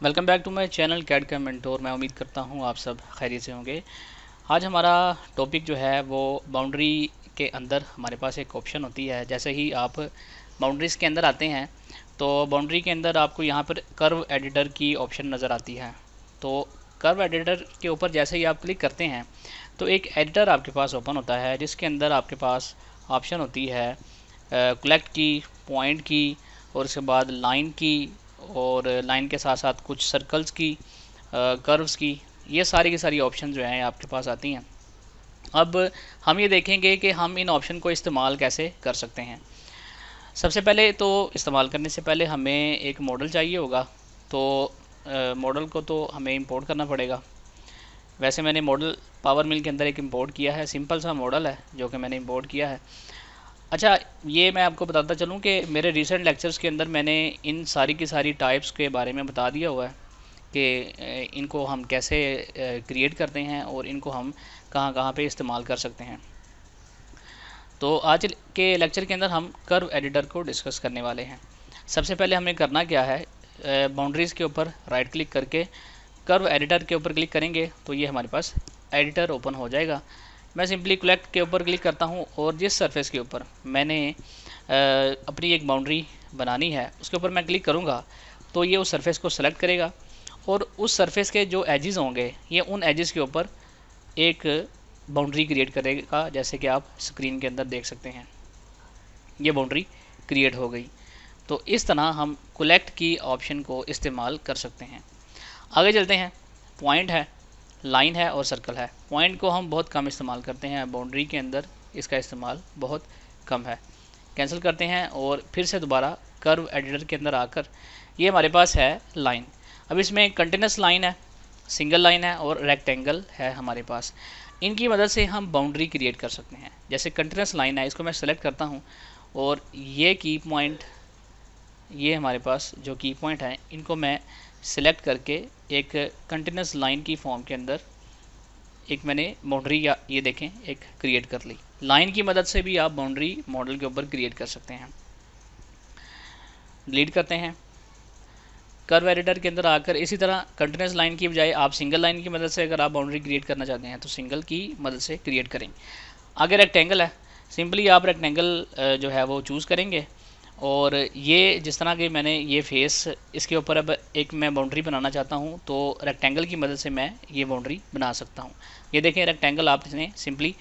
Welcome back to my channel CAD का mentor. मैं उम्मीद करता हूँ आप सब खैरियत से होंगे। आज हमारा टॉपिक जो है वो बाउंड्री के अंदर हमारे पास एक ऑप्शन होती है। जैसे ही आप बाउंड्रीज़ के अंदर आते हैं तो बाउंड्री के अंदर आपको यहाँ पर कर्व एडिटर की ऑप्शन नज़र आती है। तो कर्व एडिटर के ऊपर जैसे ही आप क्लिक करते हैं तो एक एडिटर आपके पास ओपन होता है, जिसके अंदर आपके पास ऑप्शन होती है कलेक्ट की, पॉइंट की, और उसके बाद लाइन की, और लाइन के साथ साथ कुछ सर्कल्स की, कर्व्स की। ये सारी की सारी ऑप्शन जो हैं आपके पास आती हैं। अब हम ये देखेंगे कि हम इन ऑप्शन को इस्तेमाल कैसे कर सकते हैं। सबसे पहले तो इस्तेमाल करने से पहले हमें एक मॉडल चाहिए होगा। तो मॉडल को तो हमें इंपोर्ट करना पड़ेगा। वैसे मैंने मॉडल पावर मिल के अंदर एक इंपोर्ट किया है, सिंपल सा मॉडल है जो कि मैंने इंपोर्ट किया है। अच्छा, ये मैं आपको बताता चलूँ कि मेरे रिसेंट लेक्चर्स के अंदर मैंने इन सारी की सारी टाइप्स के बारे में बता दिया हुआ है कि इनको हम कैसे क्रिएट करते हैं और इनको हम कहाँ कहाँ पे इस्तेमाल कर सकते हैं। तो आज के लेक्चर के अंदर हम कर्व एडिटर को डिस्कस करने वाले हैं। सबसे पहले हमें करना क्या है, बाउंड्रीज़ के ऊपर राइट क्लिक करके कर्व एडिटर के ऊपर क्लिक करेंगे तो ये हमारे पास एडिटर ओपन हो जाएगा। मैं सिंपली कलेक्ट के ऊपर क्लिक करता हूँ और जिस सरफेस के ऊपर मैंने अपनी एक बाउंड्री बनानी है उसके ऊपर मैं क्लिक करूँगा तो ये उस सरफेस को सेलेक्ट करेगा और उस सरफेस के जो एजेस होंगे ये उन एजेस के ऊपर एक बाउंड्री क्रिएट करेगा। जैसे कि आप स्क्रीन के अंदर देख सकते हैं ये बाउंड्री क्रिएट हो गई। तो इस तरह हम कलेक्ट की ऑप्शन को इस्तेमाल कर सकते हैं। आगे चलते हैं। पॉइंट है, लाइन है और सर्कल है। पॉइंट को हम बहुत कम इस्तेमाल करते हैं, बाउंड्री के अंदर इसका इस्तेमाल बहुत कम है। कैंसिल करते हैं और फिर से दोबारा कर्व एडिटर के अंदर आकर ये हमारे पास है लाइन। अब इसमें कंटिन्यूस लाइन है, सिंगल लाइन है और रेक्टेंगल है हमारे पास। इनकी मदद से हम बाउंड्री क्रिएट कर सकते हैं। जैसे कंटिन्यूस लाइन है, इसको मैं सेलेक्ट करता हूँ और ये की पॉइंट, ये हमारे पास जो की पॉइंट है इनको मैं सिलेक्ट करके एक कंटिन्यूस लाइन की फॉर्म के अंदर एक मैंने बाउंड्री या ये देखें एक क्रिएट कर ली। लाइन की मदद से भी आप बाउंड्री मॉडल के ऊपर क्रिएट कर सकते हैं। डिलीट करते हैं। कर्व एडिटर के अंदर आकर इसी तरह कंटिन्यूस लाइन की बजाय आप सिंगल लाइन की मदद से अगर आप बाउंड्री क्रिएट करना चाहते हैं तो सिंगल की मदद से क्रिएट करें। आगे रेक्टेंगल है, सिंपली आप रेक्टेंगल जो है वो चूज़ करेंगे और ये जिस तरह के मैंने ये फेस इसके ऊपर अब एक मैं बाउंड्री बनाना चाहता हूँ तो रेक्टेंगल की मदद से मैं ये बाउंड्री बना सकता हूँ। ये देखें रेक्टेंगल आपने सिंपली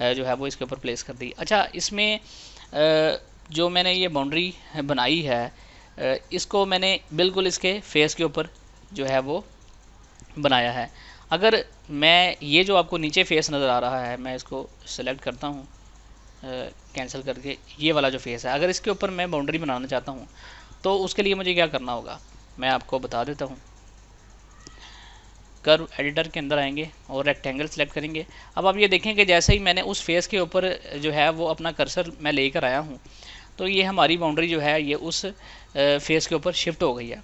जो है वो इसके ऊपर प्लेस कर दी। अच्छा, इसमें जो मैंने ये बाउंड्री बनाई है इसको मैंने बिल्कुल इसके फेस के ऊपर जो है वो बनाया है। अगर मैं ये जो आपको नीचे फेस नज़र आ रहा है मैं इसको सेलेक्ट करता हूँ कैंसिल करके, ये वाला जो फेस है अगर इसके ऊपर मैं बाउंड्री बनाना चाहता हूँ तो उसके लिए मुझे क्या करना होगा मैं आपको बता देता हूँ। कर्व एडिटर के अंदर आएंगे और रेक्टेंगल सेलेक्ट करेंगे। अब आप ये देखें कि जैसे ही मैंने उस फेस के ऊपर जो है वो अपना कर्सर मैं लेकर आया हूँ तो ये हमारी बाउंड्री जो है ये उस फेस के ऊपर शिफ्ट हो गई है।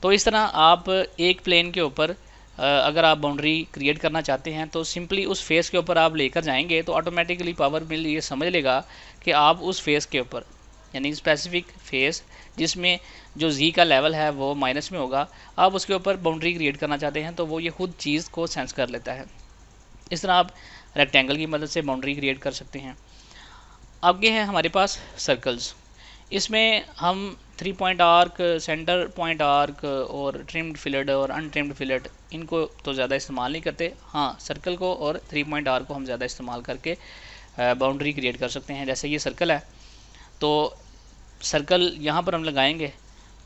तो इस तरह आप एक प्लेन के ऊपर अगर आप बाउंड्री क्रिएट करना चाहते हैं तो सिंपली उस फेस के ऊपर आप लेकर जाएंगे तो ऑटोमेटिकली पावर मिल ये समझ लेगा कि आप उस फेस के ऊपर यानी स्पेसिफिक फेस जिसमें जो जी का लेवल है वो माइनस में होगा, आप उसके ऊपर बाउंड्री क्रिएट करना चाहते हैं तो वो ये खुद चीज़ को सेंस कर लेता है। इस तरह आप रेक्टेंगल की मदद से बाउंड्री क्रिएट कर सकते हैं। आगे हैं हमारे पास सर्कल्स। इसमें हम 3 point arc, centre point arc और ट्रिम्ड फिलेट और अनट्रिम्ड फिलेट इनको तो ज़्यादा इस्तेमाल नहीं करते। हाँ, सर्कल को और 3 पॉइंट आर्क को हम ज़्यादा इस्तेमाल करके बाउंड्री क्रिएट कर सकते हैं। जैसे ये सर्कल है तो सर्कल यहाँ पर हम लगाएंगे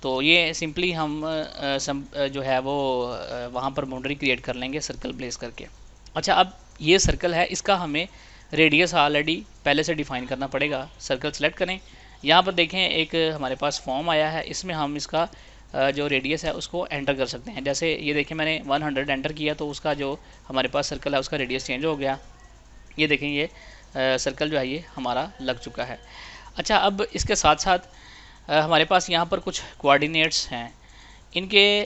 तो ये सिंपली हम जो है वो वहाँ पर बाउंड्री क्रिएट कर लेंगे सर्कल प्लेस करके। अच्छा, अब ये सर्कल है इसका हमें रेडियस ऑलरेडी पहले से डिफाइन करना पड़ेगा। सर्कल सेलेक्ट करें, यहाँ पर देखें एक हमारे पास फॉर्म आया है, इसमें हम इसका जो रेडियस है उसको एंटर कर सकते हैं। जैसे ये देखें मैंने 100 एंटर किया तो उसका जो हमारे पास सर्कल है उसका रेडियस चेंज हो गया। ये देखें ये सर्कल जो है ये हमारा लग चुका है। अच्छा, अब इसके साथ साथ हमारे पास यहाँ पर कुछ कोऑर्डिनेट्स हैं, इनके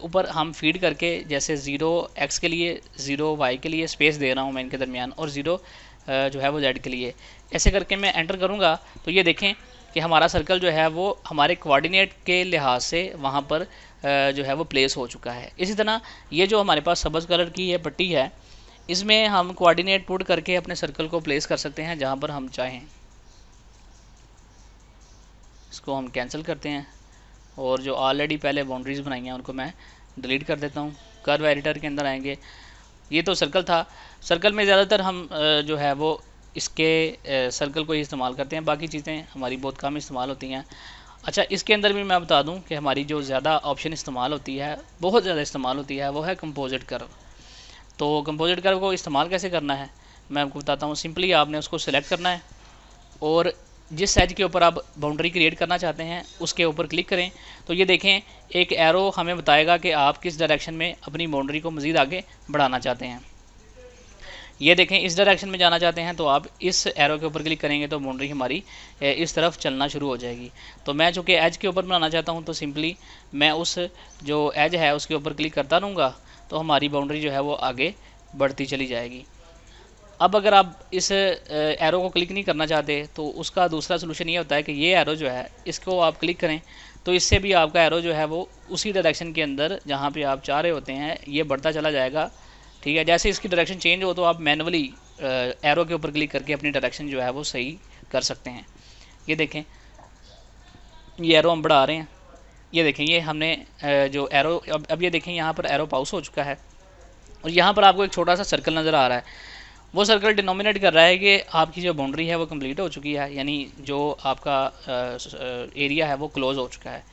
ऊपर हम फीड करके जैसे 0x के लिए 0y के लिए स्पेस दे रहा हूँ मैं इनके दरमियान और 0 जो है वो z के लिए, ऐसे करके मैं एंटर करूँगा तो ये देखें कि हमारा सर्कल जो है वो हमारे कोऑर्डिनेट के लिहाज से वहाँ पर जो है वो प्लेस हो चुका है। इसी तरह ये जो हमारे पास सब्ज़ कलर की ये पट्टी है, इसमें हम कोऑर्डिनेट पुट करके अपने सर्कल को प्लेस कर सकते हैं जहाँ पर हम चाहें। इसको हम कैंसिल करते हैं और जो ऑलरेडी पहले बाउंड्रीज़ बनाई हैं उनको मैं डिलीट कर देता हूँ। कर्व एडिटर के अंदर आएंगे। ये तो सर्कल था, सर्कल में ज़्यादातर हम जो है वो इसके सर्कल को ही इस्तेमाल करते हैं, बाकी चीज़ें हमारी बहुत कम इस्तेमाल होती हैं। अच्छा, इसके अंदर भी मैं बता दूं कि हमारी जो ज़्यादा ऑप्शन इस्तेमाल होती है, बहुत ज़्यादा इस्तेमाल होती है, वो है कंपोजिट कर्व। तो कंपोजिट कर्व को इस्तेमाल कैसे करना है मैं आपको बताता हूँ। सिंपली आपने उसको सिलेक्ट करना है और जिस एज के ऊपर आप बाउंड्री क्रिएट करना चाहते हैं उसके ऊपर क्लिक करें। तो ये देखें, एक एरो हमें बताएगा कि आप किस डायरेक्शन में अपनी बाउंड्री को मज़ीद आगे बढ़ाना चाहते हैं। ये देखें, इस डायरेक्शन में जाना चाहते हैं तो आप इस एरो के ऊपर क्लिक करेंगे तो बाउंड्री हमारी इस तरफ चलना शुरू हो जाएगी। तो मैं चूँकि एज के ऊपर बनाना चाहता हूँ तो सिंपली मैं उस जो एज है उसके ऊपर क्लिक करता रहूँगा तो हमारी बाउंड्री जो है वो आगे बढ़ती चली जाएगी। अब अगर आप इस एरो को क्लिक नहीं करना चाहते तो उसका दूसरा सोल्यूशन ये होता है कि ये एरो जो है इसको आप क्लिक करें तो इससे भी आपका एरो जो है वो उसी डायरेक्शन के अंदर जहाँ पे आप चाह रहे होते हैं ये बढ़ता चला जाएगा। ठीक है, जैसे इसकी डायरेक्शन चेंज हो तो आप मैनुअली एरो के ऊपर क्लिक करके अपनी डायरेक्शन जो है वो सही कर सकते हैं। ये देखें, ये एरो हम बढ़ा रहे हैं। ये देखें, ये हमने जो एरो अब ये देखें यहाँ पर एरो पाउस हो चुका है और यहाँ पर आपको एक छोटा सा सर्कल नज़र आ रहा है। वो सर्कल डिनोमिनेट कर रहा है कि आपकी जो बाउंड्री है वो कंप्लीट हो चुकी है, यानी जो आपका एरिया है वो क्लोज़ हो चुका है।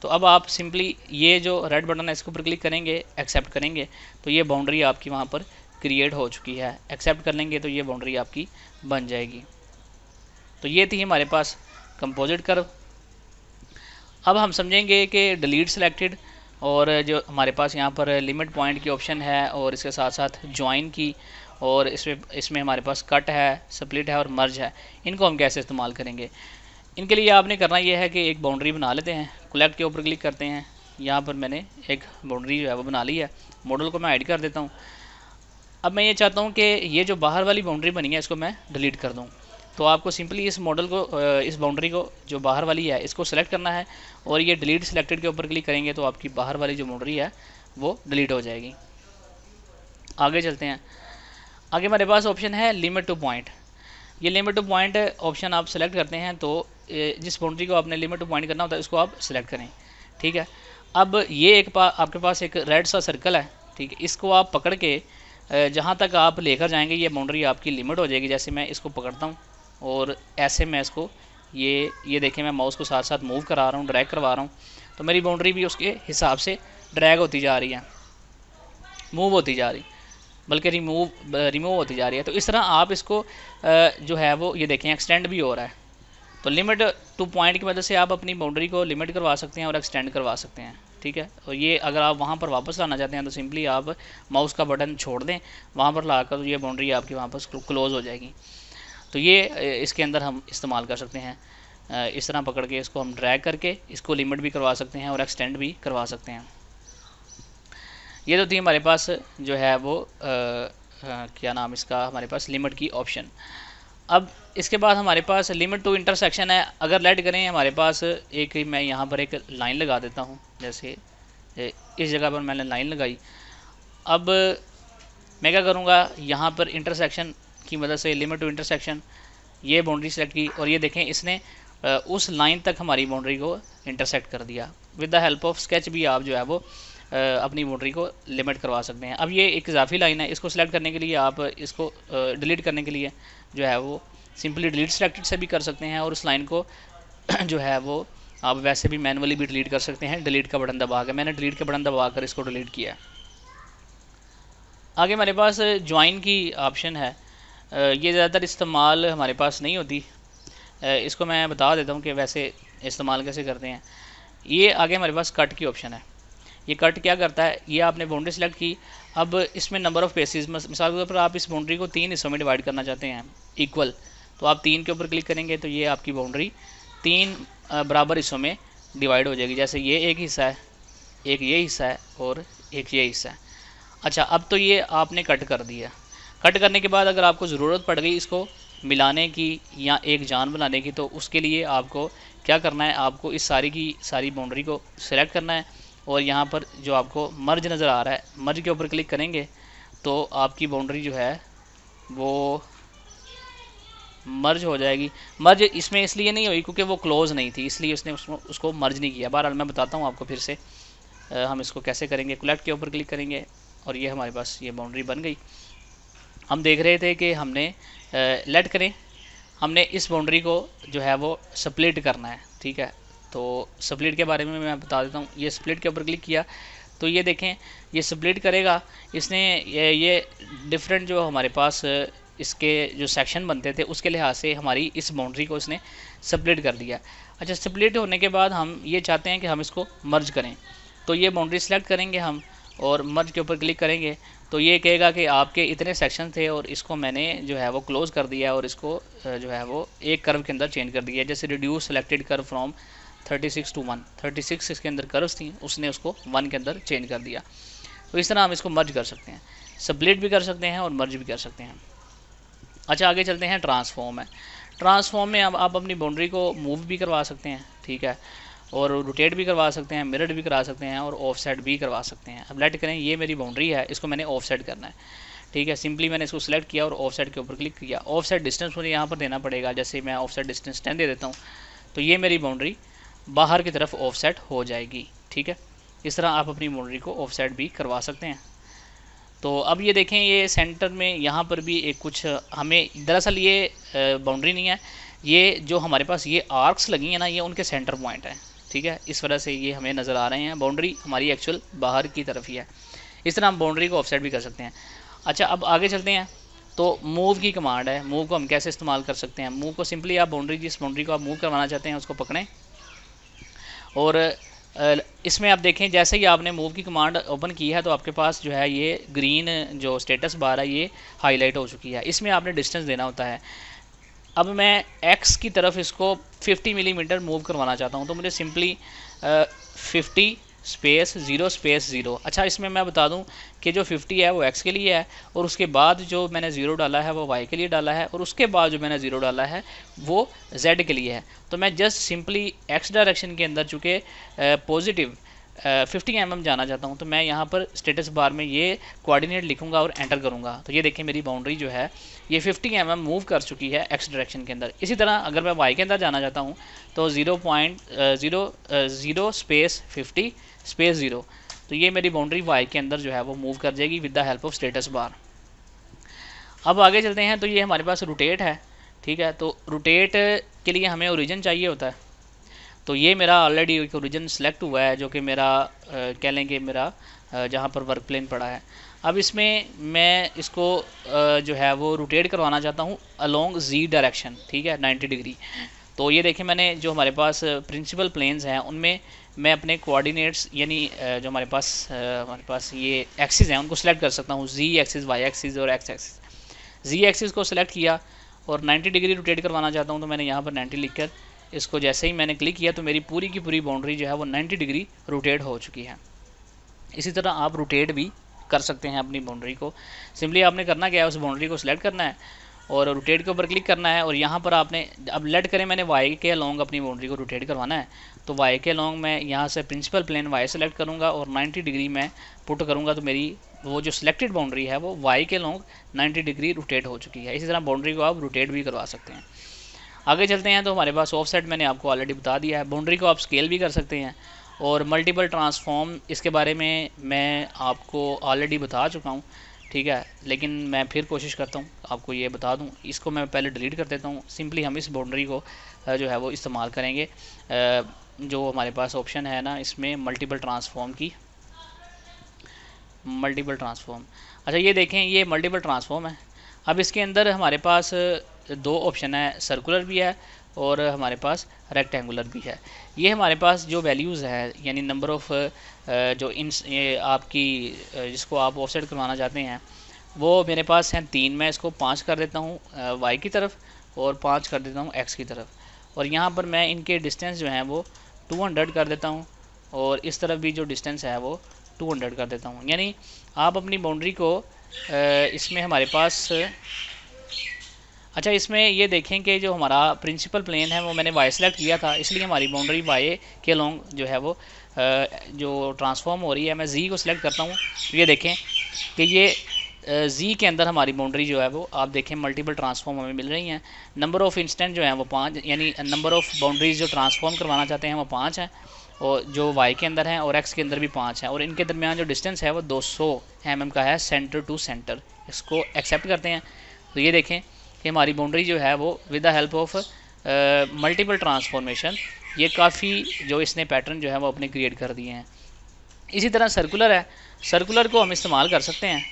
तो अब आप सिंपली ये जो रेड बटन है इसके ऊपर क्लिक करेंगे, एक्सेप्ट करेंगे तो ये बाउंड्री आपकी वहाँ पर क्रिएट हो चुकी है। एक्सेप्ट कर लेंगे तो ये बाउंड्री आपकी बन जाएगी। तो ये थी हमारे पास कंपोजिट कर्व। अब हम समझेंगे कि डिलीट सिलेक्टेड और जो हमारे पास यहाँ पर लिमिट पॉइंट की ऑप्शन है और इसके साथ साथ ज्वाइन की, और इसमें हमारे पास कट है, स्प्लिट है और मर्ज है। इनको हम कैसे इस्तेमाल करेंगे, इनके लिए आपने करना ये है कि एक बाउंड्री बना लेते हैं। कलेक्ट के ऊपर क्लिक करते हैं। यहाँ पर मैंने एक बाउंड्री जो है वो बना ली है। मॉडल को मैं ऐड कर देता हूँ। अब मैं ये चाहता हूँ कि ये जो बाहर वाली बाउंड्री बनी है इसको मैं डिलीट कर दूँ। तो आपको सिंपली इस मॉडल को इस बाउंड्री को जो बाहर वाली है इसको सेलेक्ट करना है और ये डिलीट सिलेक्टेड के ऊपर क्लिक करेंगे तो आपकी बाहर वाली जो बाउंड्री है वो डिलीट हो जाएगी। आगे चलते हैं। आगे हमारे पास ऑप्शन है लिमिट टू पॉइंट। ये लिमिट टू पॉइंट ऑप्शन आप सेलेक्ट करते हैं तो जिस बाउंड्री को आपने लिमिट टू पॉइंट करना होता है इसको आप सेलेक्ट करें। ठीक है, अब ये आपके पास एक रेड सा सर्कल है। ठीक है, इसको आप पकड़ के जहाँ तक आप लेकर जाएंगे ये बाउंड्री आपकी लिमिट हो जाएगी। जैसे मैं इसको पकड़ता हूँ और ऐसे मैं इसको ये देखें, मैं माउस को साथ साथ मूव करा रहा हूँ, ड्रैग करवा रहा हूँ तो मेरी बाउंड्री भी उसके हिसाब से ड्रैग होती जा रही है, मूव होती जा रही, बल्कि रिमूव होती जा रही है। तो इस तरह आप इसको जो है वो ये देखें एक्सटेंड भी हो रहा है। तो लिमिट टू पॉइंट की मदद से आप अपनी बाउंड्री को लिमिट करवा सकते हैं और एक्सटेंड करवा सकते हैं। ठीक है, और ये अगर आप वहाँ पर वापस लाना चाहते हैं तो सिंपली आप माउस का बटन छोड़ दें, वहाँ पर लाकर तो ये बाउंड्री आपकी वहाँ पर क्लोज़ हो जाएगी। तो ये इसके अंदर हम इस्तेमाल कर सकते हैं। इस तरह पकड़ के इसको हम ड्रैग करके इसको लिमिट भी करवा सकते हैं और एक्सटेंड भी करवा सकते हैं। ये तो थी हमारे पास जो है वो क्या नाम इसका, हमारे पास लिमिट की ऑप्शन। अब इसके बाद हमारे पास लिमिट टू इंटरसेक्शन है। अगर लेट करें हमारे पास एक, मैं यहाँ पर एक लाइन लगा देता हूँ, जैसे इस जगह पर मैंने लाइन लगाई। अब मैं क्या करूँगा, यहाँ पर इंटरसेक्शन की मदद से लिमिट टू इंटरसेक्शन ये बाउंड्री सेलेक्ट की और ये देखें इसने उस लाइन तक हमारी बाउंड्री को इंटरसेक्ट कर दिया। With the help of sketch भी आप जो है वो अपनी बाउंड्री को लिमिट करवा सकते हैं। अब ये एक इजाफी लाइन है, इसको सिलेक्ट करने के लिए आप इसको डिलीट करने के लिए जो है वो सिंपली डिलीट सिलेक्टेड से भी कर सकते हैं और उस लाइन को जो है वो आप वैसे भी मैनुअली भी डिलीट कर सकते हैं डिलीट का बटन दबा कर। मैंने डिलीट का बटन दबा कर इसको डिलीट किया। आगे हमारे पास ज्वाइन की ऑप्शन है। ये ज़्यादातर इस्तेमाल हमारे पास नहीं होती, इसको मैं बता देता हूँ कि वैसे इस्तेमाल कैसे करते हैं। ये आगे हमारे पास कट की ऑप्शन है। ये कट क्या करता है, ये आपने बाउंड्री सेलेक्ट की। अब इसमें नंबर ऑफ़ पेसेस, मिसाल के तौर पर आप इस बाउंड्री को 3 हिस्सों में डिवाइड करना चाहते हैं इक्वल, तो आप 3 के ऊपर क्लिक करेंगे तो ये आपकी बाउंड्री 3 बराबर हिस्सों में डिवाइड हो जाएगी। जैसे ये एक हिस्सा है, एक ये हिस्सा है और एक ये हिस्सा है। अच्छा, अब तो ये आपने कट कर दिया। कट करने के बाद अगर आपको ज़रूरत पड़ गई इसको मिलाने की या एक जान बनाने की तो उसके लिए आपको क्या करना है, आपको इस सारी की सारी बाउंड्री को सिलेक्ट करना है और यहाँ पर जो आपको मर्ज नज़र आ रहा है, मर्ज के ऊपर क्लिक करेंगे तो आपकी बाउंड्री जो है वो मर्ज हो जाएगी। मर्ज इसमें इसलिए नहीं हुई क्योंकि वो क्लोज नहीं थी, इसलिए उसने उसको मर्ज नहीं किया। बहरहाल मैं बताता हूँ आपको फिर से हम इसको कैसे करेंगे। कोलेक्ट के ऊपर क्लिक करेंगे और ये हमारे पास ये बाउंड्री बन गई। हम देख रहे थे कि हमने लेट करें, हमने इस बाउंड्री को जो है वो स्प्लिट करना है, ठीक है। तो स्प्लिट के बारे में मैं बता देता हूँ। ये स्प्लिट के ऊपर क्लिक किया तो ये देखें ये स्प्लिट करेगा। इसने ये डिफरेंट जो हमारे पास इसके जो सेक्शन बनते थे उसके लिहाज से हमारी इस बाउंड्री को इसने स्प्लिट कर दिया। अच्छा, स्प्लिट होने के बाद हम ये चाहते हैं कि हम इसको मर्ज करें, तो ये बाउंड्री सेलेक्ट करेंगे हम और मर्ज के ऊपर क्लिक करेंगे तो ये कहेगा कि आपके इतने सेक्शन थे और इसको मैंने जो है वो क्लोज़ कर दिया और इसको जो है वो एक कर्व के अंदर चेंज कर दिया। जैसे reduce selected curve from 36 to 1, 36 इसके अंदर कर्व्स थी, उसने उसको 1 के अंदर चेंज कर दिया। तो इस तरह हम इसको मर्ज कर सकते हैं, स्प्लिट भी कर सकते हैं और मर्ज भी कर सकते हैं। अच्छा, आगे चलते हैं। ट्रांसफॉर्म है। ट्रांसफॉर्म में अब आप अपनी बाउंड्री को मूव भी करवा सकते हैं, ठीक है, और रोटेट भी करवा सकते हैं, मिरर भी करा सकते हैं और ऑफसेट भी करवा सकते हैं। अब लेट करें ये मेरी बाउंड्री है, इसको मैंने ऑफसेट करना है, ठीक है। सिंपली मैंने इसको सिलेक्ट किया और ऑफसेट के ऊपर क्लिक किया। ऑफसेट डिस्टेंस मुझे यहाँ पर देना पड़ेगा, जैसे मैं ऑफसेट डिस्टेंस 10 दे देता हूँ तो ये मेरी बाउंड्री बाहर की तरफ ऑफसेट हो जाएगी, ठीक है। इस तरह आप अपनी बाउंड्री को ऑफसेट भी करवा सकते हैं। तो अब ये देखें ये सेंटर में यहाँ पर भी एक कुछ हमें दरअसल ये बाउंड्री नहीं है, ये जो हमारे पास ये आर्क्स लगी हैं ना, ये उनके सेंटर पॉइंट है, ठीक है। इस वजह से ये हमें नज़र आ रहे हैं। बाउंड्री हमारी एक्चुअल बाहर की तरफ ही है। इस तरह हम बाउंड्री को ऑफसेट भी कर सकते हैं। अच्छा, अब आगे चलते हैं। तो मूव की कमांड है, मूव को हम कैसे इस्तेमाल कर सकते हैं। मूव को सिंपली आप बाउंड्री, जिस बाउंड्री को आप मूव करवाना चाहते हैं उसको पकड़ें और इसमें आप देखें जैसे ही आपने मूव की कमांड ओपन की है तो आपके पास जो है ये ग्रीन जो स्टेटस बार है ये हाईलाइट हो चुकी है। इसमें आपने डिस्टेंस देना होता है। अब मैं x की तरफ इसको 50 मिलीमीटर मूव करवाना चाहता हूँ तो मुझे सिंपली 50 स्पेस 0 स्पेस 0। अच्छा, इसमें मैं बता दूं कि जो 50 है वो x के लिए है और उसके बाद जो मैंने 0 डाला है वो y के लिए डाला है और उसके बाद जो मैंने 0 डाला है वो z के लिए है। तो मैं जस्ट सिंपली x डायरेक्शन के अंदर चूँकि पॉजिटिव 50 mm जाना चाहता हूँ तो मैं यहाँ पर स्टेटस बार में ये कोऑर्डिनेट लिखूंगा और एंटर करूँगा तो ये देखें मेरी बाउंड्री जो है ये 50 mm मूव कर चुकी है x डायरेक्शन के अंदर। इसी तरह अगर मैं y के अंदर जाना चाहता हूँ तो 0.00 स्पेस 50 स्पेस 0, तो ये मेरी बाउंड्री y के अंदर जो है वो मूव कर जाएगी with the help of status bar. अब आगे चलते हैं। तो ये हमारे पास रोटेट है, ठीक है। तो रोटेट के लिए हमें ओरिजिन चाहिए होता है। तो ये मेरा ऑलरेडी एक ओरिजिन सेलेक्ट हुआ है जो कि मेरा कह लेंगे मेरा जहाँ पर वर्क प्लेन पड़ा है। अब इसमें मैं इसको जो है वो रोटेट करवाना चाहता हूँ अलोंग z डायरेक्शन, ठीक है, 90 डिग्री। तो ये देखें मैंने जो हमारे पास प्रिंसिपल प्लेन्स हैं उनमें मैं अपने कोऑर्डिनेट्स यानी जो हमारे पास ये एक्सिस हैं उनको सेलेक्ट कर सकता हूँ, z एक्सिस, y एक्सिस और x एक्सिस। z एक्सिस को सेलेक्ट किया और 90 डिग्री रोटेट करवाना चाहता हूँ तो मैंने यहाँ पर 90 लिखकर इसको जैसे ही मैंने क्लिक किया तो मेरी पूरी की पूरी बाउंड्री जो है वो 90 डिग्री रोटेट हो चुकी है। इसी तरह आप रोटेट भी कर सकते हैं अपनी बाउंड्री को। सिंपली आपने करना क्या है, उस बाउंड्री को सिलेक्ट करना है और रोटेट के ऊपर क्लिक करना है और यहाँ पर आपने अब लेट करें मैंने y के अलोंग अपनी बाउंड्री को रोटेट करवाना है तो y के अलोंग मैं यहाँ से प्रिंसिपल प्लेन y सेलेक्ट करूँगा और 90 डिग्री मैं पुट करूँगा तो मेरी वो जो सिलेक्टेड बाउंड्री है वो y के अलोंग 90 डिग्री रोटेट हो चुकी है। इसी तरह बाउंड्री को आप रोटेट भी करवा सकते हैं। आगे चलते हैं। तो हमारे पास ऑफसेट मैंने आपको ऑलरेडी बता दिया है। बाउंड्री को आप स्केल भी कर सकते हैं और मल्टीपल ट्रांसफॉर्म इसके बारे में मैं आपको ऑलरेडी बता चुका हूँ, ठीक है, लेकिन मैं फिर कोशिश करता हूँ आपको ये बता दूँ। इसको मैं पहले डिलीट कर देता हूँ। सिंपली हम इस बाउंड्री को जो है वो इस्तेमाल करेंगे। जो हमारे पास ऑप्शन है ना इसमें मल्टीपल ट्रांसफॉर्म की, मल्टीपल ट्रांसफॉर्म। अच्छा, ये देखें ये मल्टीपल ट्रांसफॉर्म है। अब इसके अंदर हमारे पास दो ऑप्शन है, सर्कुलर भी है और हमारे पास रेक्टेंगुलर भी है। ये हमारे पास जो वैल्यूज़ है यानी नंबर ऑफ़ जो इन आपकी जिसको आप ऑफसेट करवाना चाहते हैं वो मेरे पास हैं 3। मैं इसको 5 कर देता हूँ y की तरफ और 5 कर देता हूँ x की तरफ और यहाँ पर मैं इनके डिस्टेंस जो हैं वो 200 कर देता हूँ और इस तरफ भी जो डिस्टेंस है वो 200 कर देता हूँ। यानी आप अपनी बाउंड्री को इसमें हमारे पास अच्छा, इसमें ये देखें कि जो हमारा प्रिंसिपल प्लेन है वो मैंने वाई सेलेक्ट किया था, इसलिए हमारी बाउंड्री वाई के अलोंग जो है वो जो ट्रांसफॉर्म हो रही है। मैं जी को सिलेक्ट करता हूँ, ये देखें कि ये जी के अंदर हमारी बाउंड्री जो है वो आप देखें मल्टीपल ट्रांसफॉर्म हमें मिल रही हैं। नंबर ऑफ़ इंस्टेंट जो है वो 5, यानी नंबर ऑफ़ बाउंड्रीज जो ट्रांसफॉर्म करवाना चाहते हैं वो 5 हैं, और जो वाई के अंदर है और एक्स के अंदर भी 5 है, और इनके दरमियान जो डिस्टेंस है वो 200 mm का है सेंटर टू सेंटर। इसको एक्सेप्ट करते हैं तो ये देखें कि हमारी बाउंड्री जो है वो with the help of multiple transformation ये काफ़ी जो इसने पैटर्न जो है वो अपने क्रिएट कर दिए हैं। इसी तरह सर्कुलर है, सर्कुलर को हम इस्तेमाल कर सकते हैं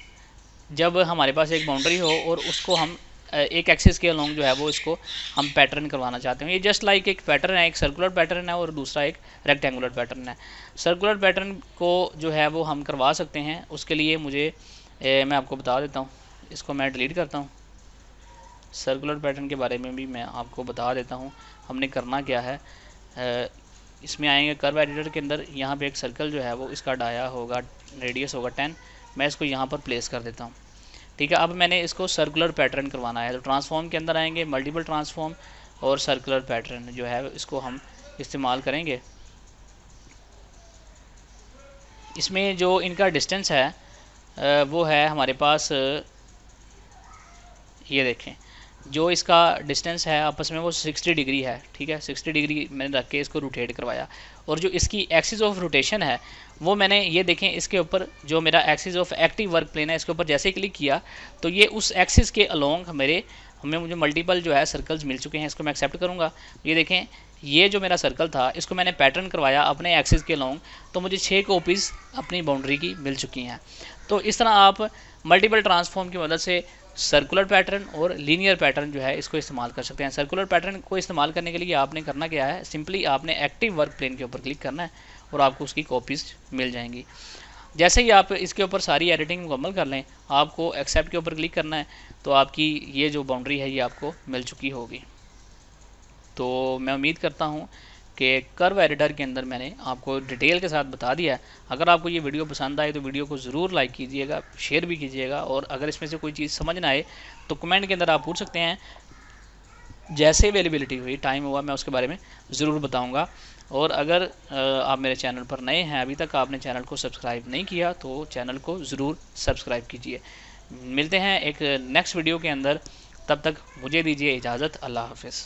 जब हमारे पास एक बाउंड्री हो और उसको हम एक एक्सिस के अलोंग जो है वो इसको हम पैटर्न करवाना चाहते हैं। ये जस्ट लाइक एक पैटर्न है, एक सर्कुलर पैटर्न है और दूसरा एक रेक्टेंगुलर पैटर्न है। सर्कुलर पैटर्न को जो है वो हम करवा सकते हैं, उसके लिए मुझे मैं आपको बता देता हूँ, इसको मैं डिलीट करता हूँ। सर्कुलर पैटर्न के बारे में भी मैं आपको बता देता हूँ हमने करना क्या है। इसमें आएंगे कर्व एडिटर के अंदर, यहाँ पे एक सर्कल जो है वो इसका डाया होगा, रेडियस होगा 10, मैं इसको यहाँ पर प्लेस कर देता हूँ। ठीक है, अब मैंने इसको सर्कुलर पैटर्न करवाना है तो ट्रांसफॉर्म के अंदर आएंगे, मल्टीपल ट्रांसफॉर्म और सर्कुलर पैटर्न जो है इसको हम इस्तेमाल करेंगे। इसमें जो इनका डिस्टेंस है वो है हमारे पास, ये देखें जो इसका डिस्टेंस है आपस में वो 60 डिग्री है। ठीक है, 60 डिग्री मैंने रख के इसको रोटेट करवाया, और जो इसकी एक्सिस ऑफ रोटेशन है वो मैंने, ये देखें इसके ऊपर जो मेरा axis of active work plane है इसके ऊपर जैसे ही क्लिक किया तो ये उस एक्सिस के अलोंग मुझे मल्टीपल जो है सर्कल्स मिल चुके हैं। इसको मैं एक्सेप्ट करूँगा, ये देखें ये जो मेरा सर्कल था इसको मैंने पैटर्न करवाया अपने एक्सिस के अलोंग, तो मुझे 6 कॉपीज़ अपनी बाउंड्री की मिल चुकी हैं। तो इस तरह आप मल्टीपल ट्रांसफॉर्म की मदद से सर्कुलर पैटर्न और लीनियर पैटर्न जो है इसको इस्तेमाल कर सकते हैं। सर्कुलर पैटर्न को इस्तेमाल करने के लिए आपने करना क्या है, सिंपली आपने एक्टिव वर्क प्लेन के ऊपर क्लिक करना है और आपको उसकी कॉपीज़ मिल जाएंगी। जैसे ही आप इसके ऊपर सारी एडिटिंग मुकम्मल कर लें, आपको एक्सेप्ट के ऊपर क्लिक करना है तो आपकी ये जो बाउंड्री है ये आपको मिल चुकी होगी। तो मैं उम्मीद करता हूँ कि कर्व एडिटर के अंदर मैंने आपको डिटेल के साथ बता दिया है। अगर आपको ये वीडियो पसंद आए तो वीडियो को ज़रूर लाइक कीजिएगा, शेयर भी कीजिएगा, और अगर इसमें से कोई चीज़ समझ ना आए तो कमेंट के अंदर आप पूछ सकते हैं। जैसे अवेलेबिलिटी हुई, टाइम हुआ, मैं उसके बारे में ज़रूर बताऊँगा। और अगर आप मेरे चैनल पर नए हैं, अभी तक आपने चैनल को सब्सक्राइब नहीं किया तो चैनल को ज़रूर सब्सक्राइब कीजिए। मिलते हैं एक नेक्स्ट वीडियो के अंदर, तब तक मुझे दीजिए इजाज़त। अल्लाह हाफ़िज़।